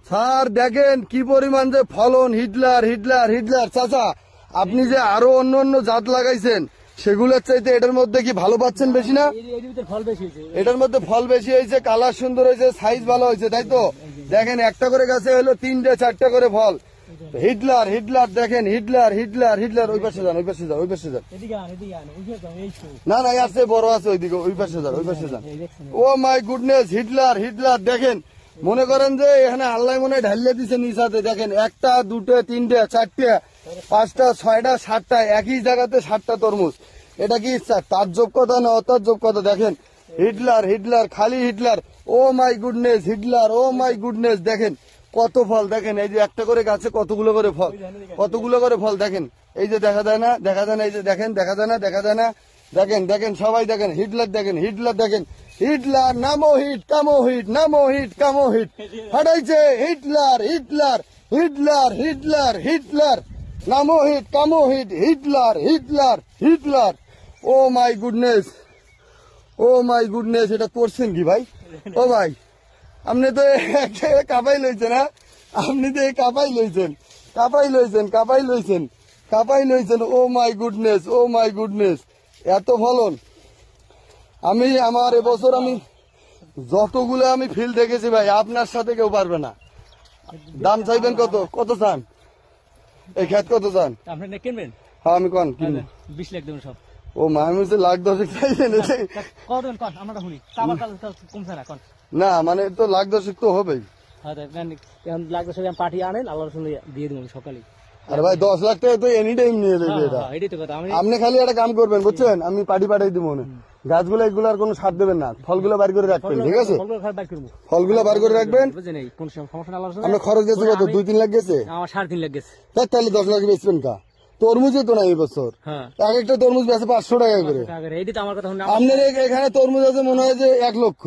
Sir দেখেন কি পরিমাণ যে ফলন, হিটলার হিটলার হিটলার। চাচা আপনি যে আরো অন্য অন্য জাত লাগাইছেন সেগুলোর চাইতে এটার মধ্যে কি ভালো পাচ্ছেন বেশি না? এটার মধ্যে ফল বেশি হয়েছে, কালার সুন্দর হয়েছে, সাইজ ভালো হয়েছে, তাই তো? দেখেন একটা করে গাছে হলো 3টে 4টে করে ফল। হিটলার হিটলার দেখেন, হিটলার হিটলার হিটলার। ওই পাশে যান, ওই পাশে যান, ওই পাশে যান। না না আছে, বড় আছে ওইদিকে, ওই পাশে যান, ওই পাশে যান। ও মাই গুডনেস, হিটলার হিটলার দেখেন। মনে করেন যে এখানে আল্লাহ মনে ঢালিয়ে দিচ্ছে নিচাতে। দেখেন 1টা 2টে 3টে 4টে 5টা 6টা 7টা একই জায়গাতে 7টা তরমুজ। এটা কি তাজ্জব কথা না অতাজ্জব কথা? দেখেন হিটলার হিটলার, খালি Hitler. Oh my goodness Hitler, oh my goodness দেখেন কত ফল। দেখেন এই যে একটা করে গাছে কতগুলো করে ফল, কতগুলো করে ফল। দেখেন এই যে দেখা যায় না, দেখা যায় না, এই যে দেখেন দেখা যায় না, দেখা যায় না। দেখেন দেখেন সবাই দেখেন হিটলার, দেখেন হিটলার, দেখেন হিটলার। নামো হিট কামো হিট, নামো হিট কামো হিট। হাঁটাইছে Hitler Hitler Hitler Hitler Hitler. নামো হিট কামো hit, Hitler Hitler Hitler. Oh my goodness, oh my goodness. এটা করছেন কি ভাই? ও ভাই আপনি তো কাপাই লইছেন, হ্যাঁ আপনি তো কাপাই লইছেন, কাপাই লইছেন, কাপাই লইছেন, কাপাই লইছেন। ও my goodness, oh my goodness, এত ফলন। আমি আমার এবছর আমি যতগুলো আমি ফিল দেখেছি ভাই, আপনার সাথে কেউ পারবে না। দাম চাইবেন কত? কত চান? এই খেত কত চান? আপনি কিনবেন? হ্যাঁ আমি কোন কিনবেন? 20 লাখ দেবেন সব। ও আমি লাখ 10 চাইছেন? না মানে তো লাখ 10 তো হবেই। লাখ 10 পাঠিয়ে আনেন, আল্লাহ রসুল দিয়ে দেবেন সকালে। আরে ভাই 10 লাখ টাকা তো এনি টাইম নিয়ে দেবে এটা। আপনি খালি একটা কাম করবেন বুঝছেন, আমি পাটি পাঠাই দিব মনে। গাছগুলো এগুলো আর কোনো সার দেবেন না, ফলগুলো বার করে রাখবেন, ঠিক আছে? ফলগুলো বার করে রাখবেন। আপনার খরচ গেছে কত? 2-3 লাখ গেছে? আমার 3.5 লাখ গেছে। তাহলে 10 লাখ বেচবেন কা? তরমুজে তো না এই বছর এক একটা তরমুজ বেচে 500 টাকা করে। আপনার এখানে তরমুজ আছে মনে হয় যে 1 লক্ষ।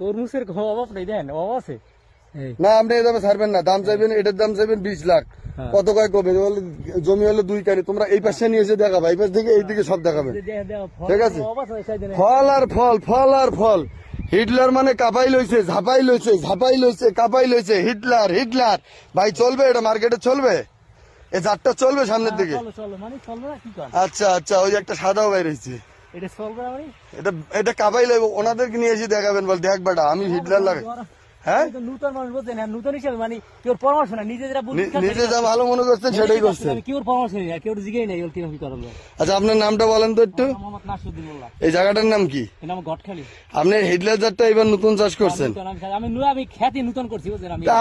তরমুজের অভাব নেই, দেন অভাব আছে না। আপনি এই দামে ছাড়বেন না, দাম চাইবেন, এটার দাম চাইবেন 20 লাখ। কত কয় কবে? জমি হলো 2 কানি, তোমরা এই পাশে নিয়ে এসে দেখাবা, এই পাশ থেকে এইদিকে সব দেখাবেন, ঠিক আছে? ফল আর ফল, ফল আর ফল। হিটলার মানে কাপাই লইছে, ঝাপাই লইছে, ঝাপাই লইছে, কাপাই লইছে। হিটলার হিটলার ভাই চলবে? এটা মার্কেটে চলবে? এই জাতটা চলবে সামনের দিকে? আচ্ছা আচ্ছা, ওই একটা সাদাও বাইর হয়েছে, এটা কাপাই লইব। ওনাদেরকে নিয়ে এসে দেখাবেন, বল দেখ বেটা আমি হিটলার লাগাই। হ্যাঁ নতুন মানুষ বলছেন, নতুন হিসেবে মানে কেউ পরামর্শ না, নিজে যা ভালো মনে করছেন সেটাই করছেন, কেউ পরামর্শ নেই, কেউ জিজ্ঞাসা নেই কি করবে। আচ্ছা আপনার নামটা বলেন তো একটু। এই জায়গাটার নাম কি? গটখালি। আপনি হিটলার জাতটা এবার নতুন চাষ করছেন? আমি খ্যাতি নতুন করছি।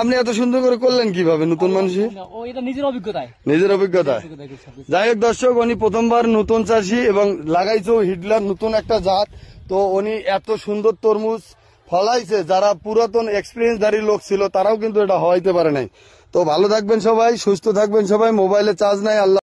আপনি এত সুন্দর করে করলেন কিভাবে? নতুন মানুষ নিজের অভিজ্ঞতায়, নিজের অভিজ্ঞতায়। যাই হোক দর্শক, উনি প্রথমবার নতুন চাষি এবং লাগাইছে হিটলার নতুন একটা জাত। তো উনি এত সুন্দর তরমুজ ফলাইছে, যারা পুরাতন এক্সপিরিয়েন্সধারী লোক ছিল তারাও কিন্তু এটা হওয়াইতে পারে নাই। তো ভালো থাকবেন সবাই, সুস্থ থাকবেন সবাই। মোবাইলে চার্জ নাই। আল্লাহ।